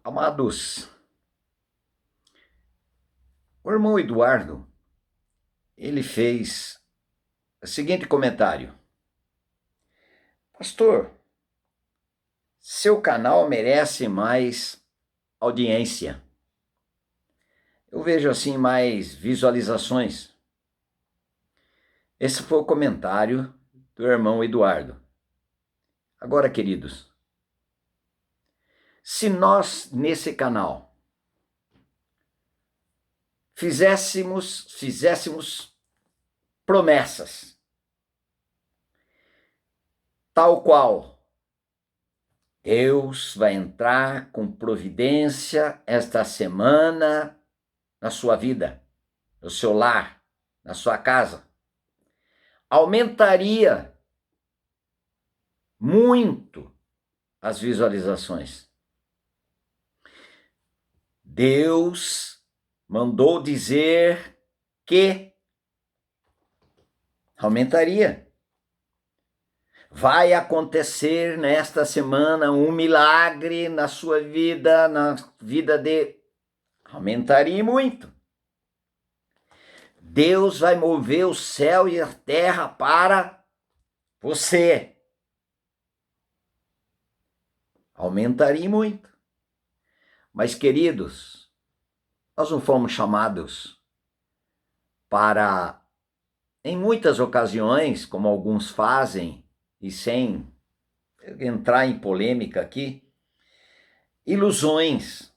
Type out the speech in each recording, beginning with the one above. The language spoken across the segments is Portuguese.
Amados, o irmão Eduardo, ele fez o seguinte comentário: Pastor, seu canal merece mais audiência. Eu vejo assim mais visualizações. Esse foi o comentário do irmão Eduardo. Agora, queridos, se nós nesse canal fizéssemos promessas, tal qual Deus vai entrar com providência esta semana na sua vida, no seu lar, na sua casa, aumentaria muito as visualizações. Deus mandou dizer que aumentaria. Vai acontecer nesta semana um milagre na sua vida, na vida de... Aumentaria muito. Deus vai mover o céu e a terra para você. Aumentaria muito. Mas, queridos, nós não fomos chamados para, em muitas ocasiões, como alguns fazem, e sem entrar em polêmica aqui, ilusões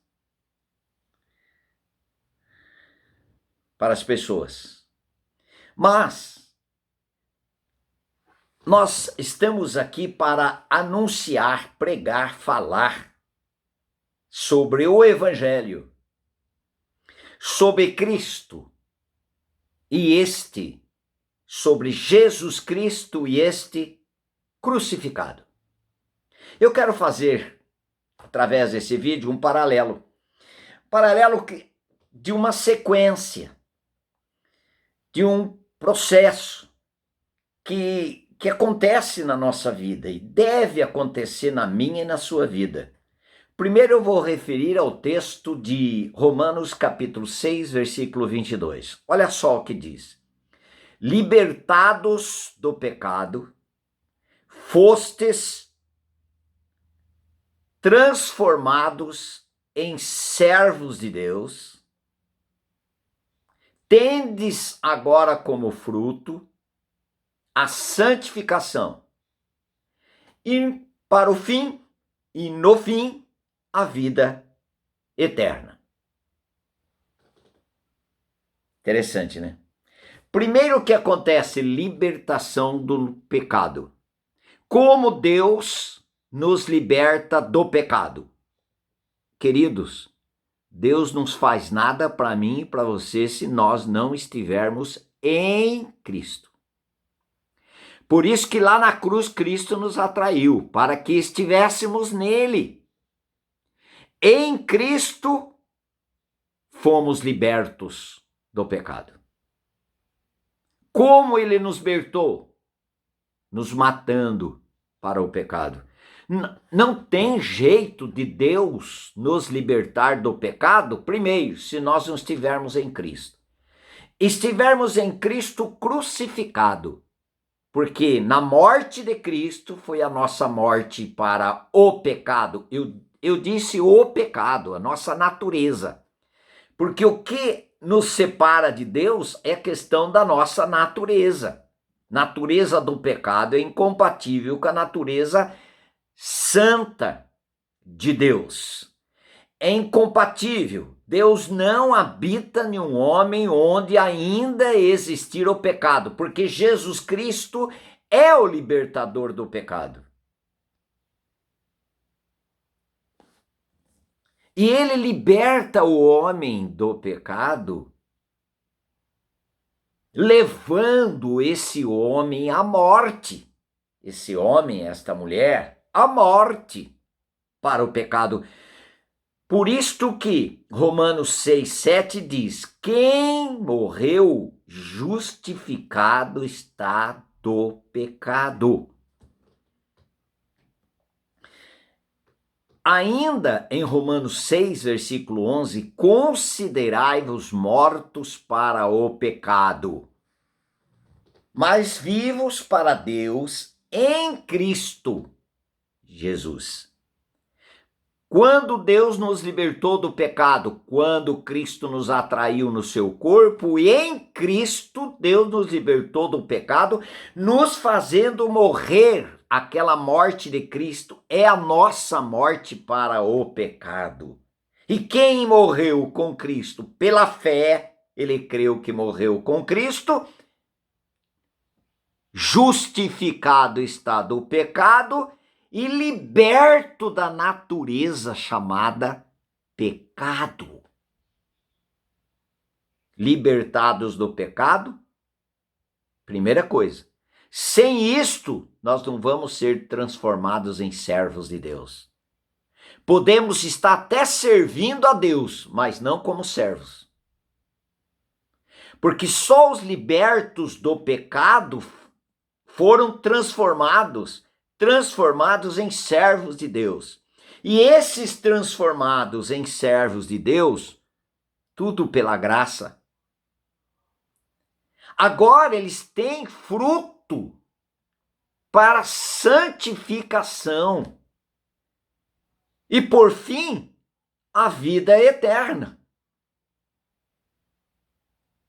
para as pessoas. Mas nós estamos aqui para anunciar, pregar, falar sobre o Evangelho, sobre Cristo, e sobre Jesus Cristo e este crucificado. Eu quero fazer, através desse vídeo, um paralelo de uma sequência, de um processo que acontece na nossa vida e deve acontecer na minha e na sua vida. Primeiro eu vou referir ao texto de Romanos capítulo 6, versículo 22. Olha só o que diz: libertados do pecado, fostes transformados em servos de Deus, tendes agora como fruto a santificação, e para o fim, e no fim, a vida eterna. Interessante, né? Primeiro que acontece, libertação do pecado. Como Deus nos liberta do pecado? Queridos, Deus não faz nada para mim e para você se nós não estivermos em Cristo. Por isso que lá na cruz Cristo nos atraiu, para que estivéssemos nele. Em Cristo fomos libertos do pecado. Como ele nos libertou? Nos matando para o pecado. Não tem jeito de Deus nos libertar do pecado, primeiro, se nós não estivermos em Cristo. Estivermos em Cristo crucificado, porque na morte de Cristo foi a nossa morte para o pecado. Eu disse o pecado, a nossa natureza. Porque o que nos separa de Deus é questão da nossa natureza. Natureza do pecado é incompatível com a natureza santa de Deus. É incompatível. Deus não habita em um homem onde ainda existir o pecado, porque Jesus Cristo é o libertador do pecado. E ele liberta o homem do pecado, levando esse homem à morte. Esse homem, esta mulher, à morte para o pecado. Por isto que Romanos 6,7 diz: quem morreu justificado está do pecado. Ainda em Romanos 6, versículo 11, considerai-vos mortos para o pecado, mas vivos para Deus em Cristo Jesus. Quando Deus nos libertou do pecado, quando Cristo nos atraiu no seu corpo, e em Cristo Deus nos libertou do pecado, nos fazendo morrer. Aquela morte de Cristo é a nossa morte para o pecado. E quem morreu com Cristo pela fé, ele creu que morreu com Cristo, justificado está do pecado e liberto da natureza chamada pecado. Libertados do pecado, primeira coisa. Sem isto, nós não vamos ser transformados em servos de Deus. Podemos estar até servindo a Deus, mas não como servos. Porque só os libertos do pecado foram transformados em servos de Deus. E esses transformados em servos de Deus, tudo pela graça, agora eles têm fruto para santificação. E por fim, a vida eterna.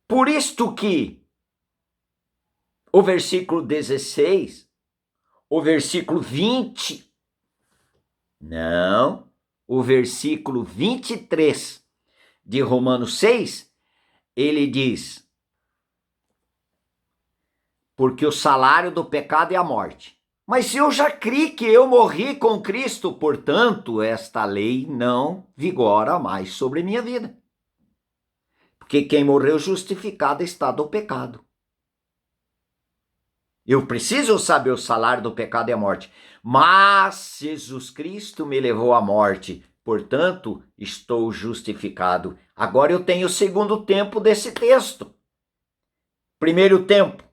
Por isto que o versículo 16, o versículo 20, não, o versículo 23 de Romanos 6, ele diz: porque o salário do pecado é a morte. Mas se eu já criei que eu morri com Cristo, portanto, esta lei não vigora mais sobre minha vida. Porque quem morreu justificado está do pecado. Eu preciso saber o salário do pecado é a morte. Mas Jesus Cristo me levou à morte, portanto, estou justificado. Agora eu tenho o segundo tempo desse texto. Primeiro tempo,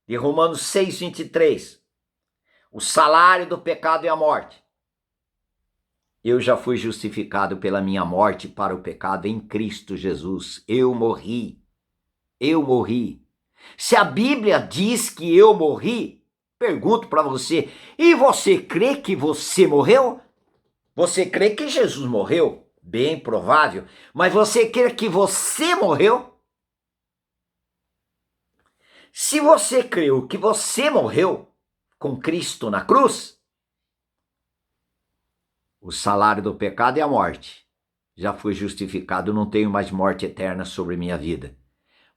de Romanos 6, 23. O salário do pecado é a morte. Eu já fui justificado pela minha morte para o pecado em Cristo Jesus. Eu morri. Eu morri. Se a Bíblia diz que eu morri, pergunto para você, e você crê que você morreu? Você crê que Jesus morreu? Bem provável. Mas você crê que você morreu? Se você creu que você morreu com Cristo na cruz, o salário do pecado é a morte. Já fui justificado, não tenho mais morte eterna sobre minha vida.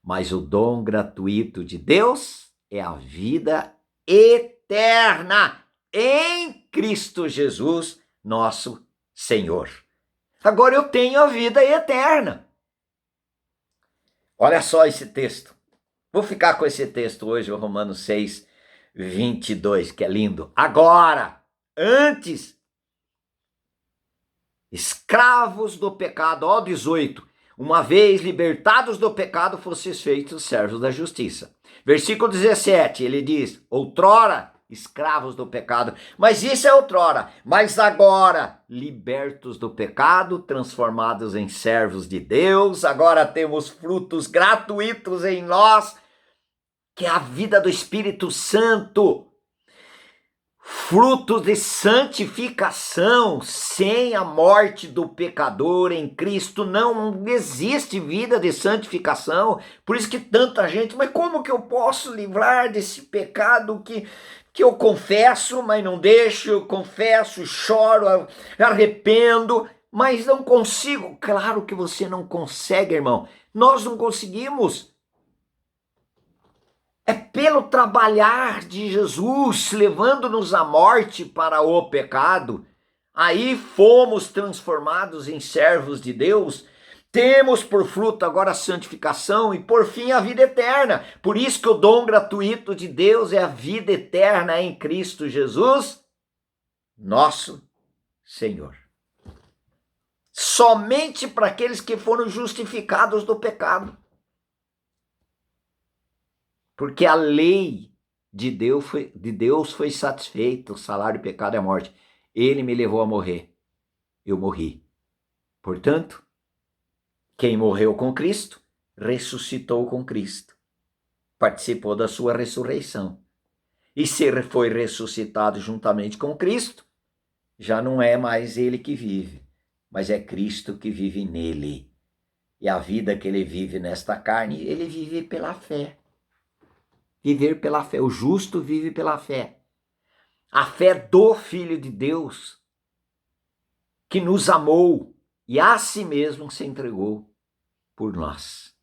Mas o dom gratuito de Deus é a vida eterna em Cristo Jesus, nosso Senhor. Agora eu tenho a vida eterna. Olha só esse texto. Vou ficar com esse texto hoje, o Romanos 6, 22, que é lindo. Agora, antes, escravos do pecado, ó 18, uma vez libertados do pecado, fosseis feitos servos da justiça. Versículo 17, ele diz, outrora, escravos do pecado, mas isso é outrora, mas agora, libertos do pecado, transformados em servos de Deus, agora temos frutos gratuitos em nós, que é a vida do Espírito Santo, frutos de santificação. Sem a morte do pecador em Cristo não existe vida de santificação. Por isso que tanta gente, mas como que eu posso livrar desse pecado que eu confesso, mas não deixo, eu confesso, choro, arrependo, mas não consigo? Claro que você não consegue, irmão. Nós não conseguimos. É pelo trabalhar de Jesus, levando-nos à morte para o pecado. Aí fomos transformados em servos de Deus. Temos por fruto agora a santificação e por fim a vida eterna. Por isso que o dom gratuito de Deus é a vida eterna em Cristo Jesus, nosso Senhor. Somente para aqueles que foram justificados do pecado. Porque a lei de Deus foi satisfeita, o salário do pecado é a morte. Ele me levou a morrer. eu morri. Portanto, quem morreu com Cristo, ressuscitou com Cristo. Participou da sua ressurreição. E se foi ressuscitado juntamente com Cristo, já não é mais ele que vive, mas é Cristo que vive nele. E a vida que ele vive nesta carne, ele vive pela fé. Viver pela fé. O justo vive pela fé. A fé do Filho de Deus, que nos amou e a si mesmo se entregou por nós.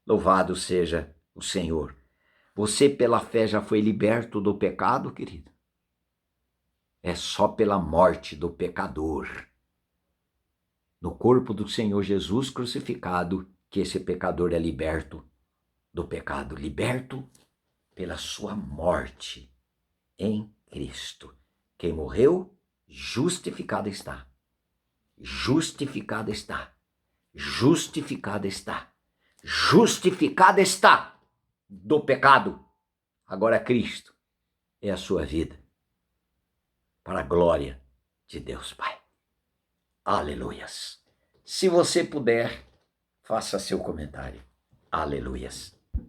Louvado seja o Senhor. Você, pela fé, já foi liberto do pecado, querido? É só pela morte do pecador, no corpo do Senhor Jesus crucificado, que esse pecador é liberto do pecado, liberto pela sua morte em Cristo. Quem morreu, justificado está. Justificado está. Justificado está. Justificado está do pecado. Agora Cristo é a sua vida, para a glória de Deus Pai. Aleluias. Se você puder, faça seu comentário. Aleluias.